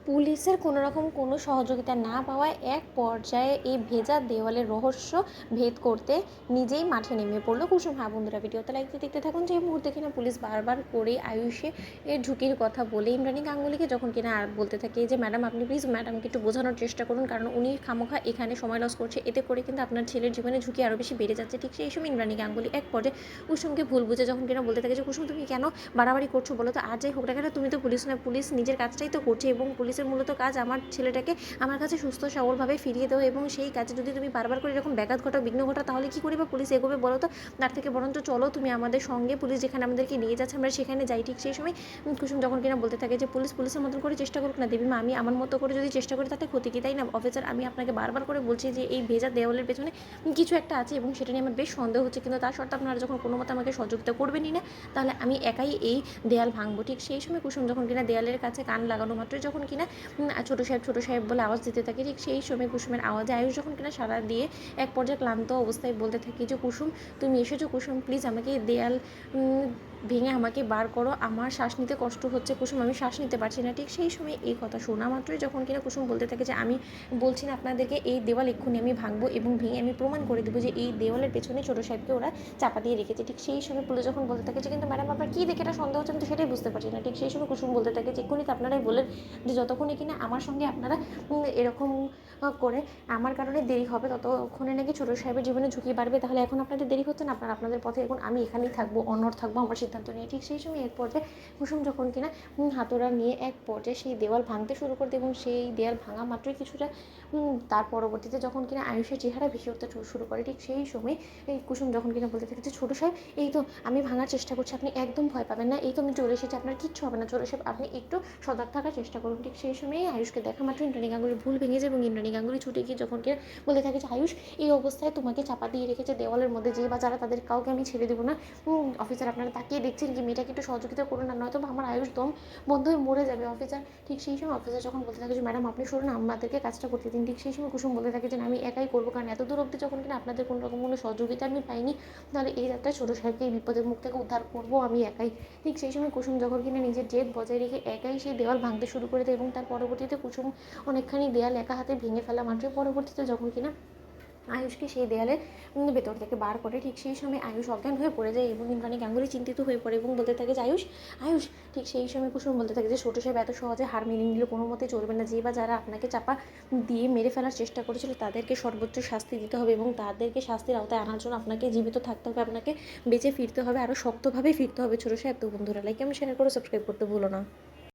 পুলিশের কোনোরকম কোনো সহযোগিতা না পাওয়ায় এক পর্যায়ে এই ভেজা দেওয়ালের রহস্য ভেদ করতে নিজেই মাঠে নেমে পড়লো কুসুম। হ্যাঁ বন্ধুরা, ভিডিওতে দেখতে থাকুন। যে মুহূর্তে কিনা পুলিশ বারবার করে আয়ুষে এর ঝুঁকির কথা বলে ইন্দ্রাণী গাঙ্গুলিকে যখন কিনা আর বলতে থাকে যে ম্যাডাম আপনি প্লিজ ম্যাডামকে একটু বোঝানোর চেষ্টা করুন, কারণ উনি খামোখা এখানে সময় লস করছে, এতে করে কিন্তু আপনার ছেলের জীবনে ঝুঁকি আরও বেশি বেড়ে যাচ্ছে। ঠিক সেই সময় ইন্দ্রাণী গাঙ্গুলি এক পর্যায়ে কুসুমকে ভুল বুঝে যখন কিনা বলতে থাকে যে কুসুম তুমি কেন বাড়াবাড়ি করছো বলো তো, আর যাই হোক না কেন তুমি তো পুলিশ না, পুলিশ নিজের কাজটাই তো করছে এবং পুলিশের মূলত কাজ আমার ছেলেটাকে আমার কাছে সুস্থ সবলভাবে ফিরিয়ে দেওয়া, এবং সেই কাজে যদি তুমি বারবার করে এরকম ব্যাঘাত ঘটাও, বিঘ্ন ঘটাও, তাহলে কী করে বা পুলিশ এগোবে বলো তো। তার থেকে বরঞ্চ চলো তুমি আমাদের সঙ্গে, পুলিশ যেখানে আমাদেরকে নিয়ে যাচ্ছে আমরা সেখানে যাই। ঠিক সেই সময় কুসুম যখন কিনা বলতে থাকে যে পুলিশের মতন করে চেষ্টা করুক না দেবীমা, আমি আমার মতো করে যদি চেষ্টা করি তাতে ক্ষতি কি, তাই না অফিসার? আমি আপনাকে বারবার করে বলছি যে এই ভেজা দেওয়ালের পেছনে কিছু একটা আছে এবং সেটা নিয়ে আমার বেশ সন্দেহ হচ্ছে, কিন্তু তার সত্ত্বেও আপনারা যখন কোনো মতো আমাকে সহযোগিতা করবেনই না, তাহলে আমি একাই এই দেয়াল ভাঙবো। ঠিক সেই সময় কুসুম যখন কিনা দেয়ালের কাছে কান লাগানো মাত্রই যখন কিনা ছোটো সাহেব বলে আওয়াজ দিতে থাকে, ঠিক সেই সময় কুসুমের আওয়াজে আয়ুষ যখন কিনা সাড়া দিয়ে এক পর্যায়ে ক্লান্ত অবস্থায় বলতে থাকি যে কুসুম তুমি এসেছো, কুসুম প্লিজ আমাকে দেয়াল ভেঙে আমাকে বার করো, আমার শ্বাস নিতে কষ্ট হচ্ছে কুসুম, আমি শ্বাস নিতে পারছি না। ঠিক সেই সময় এই কথা শোনা মাত্রই যখন কিনা কুসুম বলতে থাকে যে আমি বলছি না আপনাদেরকে এই দেওয়াল এক্ষুনি আমি ভাঙবো এবং ভেঙে আমি প্রমাণ করে দেবো যে এই দেওয়ালের পেছনে ছোটো সাহেবকে ওরা চাপা দিয়ে রেখেছে। ঠিক সেই সময় পুলিশ যখন বলতে থাকে যে কিন্তু ম্যাডাম আপনার কী দেখে এটা সন্দেহ হচ্ছে, আমি তো সেটাই বুঝতে পারছি না। ঠিক সেই সময় কুসুম বলতে থাকে যে এক্ষুনি তো আপনারাই বলেন যে যতক্ষণে কিনা আমার সঙ্গে আপনারা এরকম করে আমার কারণে দেরি হবে ততক্ষণে নাকি ছোটো সাহেবের জীবনে ঝুঁকি বাড়বে, তাহলে এখন আপনাদের দেরি হচ্ছে না, আপনারা আপনাদের পথে এখন, আমি এখানেই থাকবো, অনড় থাকবো আমার সিদ্ধান্ত নিয়ে। ঠিক সেই সময় এক পর্যায়ে কুসুম যখন কিনা হাতুড়া নিয়ে এক পর্যায়ে সেই দেওয়াল ভাঙতে শুরু করতে এবং সেই দেওয়াল ভাঙা মাত্রই কিছুটা তার পরবর্তীতে যখন কিনা আয়ুষের চেহারা ভেসে উঠতে শুরু করে, ঠিক সেই সময় এই কুসুম যখন কিনা বলতে থাকে যে ছোটো সাহেব এই তো আমি ভাঙার চেষ্টা করছি, আপনি একদম ভয় পাবেন না, এই তো আমি চলে এসেছি, আপনার কিচ্ছু হবে না ছোটো সাহেব, আপনি একটু সজাগ থাকার চেষ্টা করুন। ঠিক সেই সময় আয়ুষকে দেখা মাত্র ইন্দ্রাণী গাঙ্গুলির ভুল ভেঙে যায় এবং ইন্দ্রাণী গাঙ্গুলি ছুটে গিয়ে যখন কিনা বলতে থাকে যে আয়ুষ এই অবস্থায় তোমাকে চাপা দিয়ে রেখেছে দেওয়ালের মধ্যে, যে বা যারা তাদের কাউকে আমি ছেড়ে দেবো না। অফিসার আপনারা তাকিয়ে দেখছেন কি, মেয়েটাকে একটু সহযোগিতা করুন না, নয়তো আমার আয়ুষ দম বন্ধ হয়ে মরে যাবে অফিসার। ঠিক সেই সময় অফিসার যখন বলতে থাকে যে ম্যাডাম আপনি শুনুন আমাদেরকে কাজটা করতে দিন। ঠিক সেই সময় কুসুম বলতে থাকে যে আমি একাই করবো, কারণ এত দূর অবধি যখন কিনা আপনাদের কোনো রকম কোনো সহযোগিতা আমি পাইনি, তাহলে এই যাত্রায় ছোটো সাহেবকে এই বিপদের মুখ থেকে উদ্ধার করবো আমি একাই। ঠিক সেই সময় কুসুম যখন কিনা নিজের জেদ বজায় রেখে একাই সেই দেওয়াল ভাঙতে শুরু করে দেয় এবং তার পরবর্তীতে কুসুম অনেকখানি দেয়াল একা হাতে ভেঙে ফেলা মাত্র পরবর্তীতে যখন কিনা আয়ুষকে সেই দেয়ালের ভেতর থেকে বার করে, ঠিক সেই সময় আয়ুষ অজ্ঞান হয়ে পড়ে যায় এবং ইন্দ্রাণী গাঙ্গুলি চিন্তিত হয়ে পড়ে এবং বলতে থাকে যে আয়ুষ আয়ুষ। ঠিক সেই সময় কুসুম বলতে থাকে যে ছোটো সাহেব এত সহজে হার মেনে নিলে কোনো মতে চলবে না, যে বা যারা আপনাকে চাপা দিয়ে মেরে ফেলার চেষ্টা করেছিল তাদেরকে সর্বোচ্চ শাস্তি দিতে হবে এবং তাদেরকে শাস্তির আওতায় আনার জন্য আপনাকে জীবিত থাকতে হবে, আপনাকে বেঁচে ফিরতে হবে, আরও শক্তভাবে ফিরতে হবে ছোটো সাহেব। তো বন্ধুরা লাইক এবং শেয়ার করে সাবস্ক্রাইব করতে ভুলো না।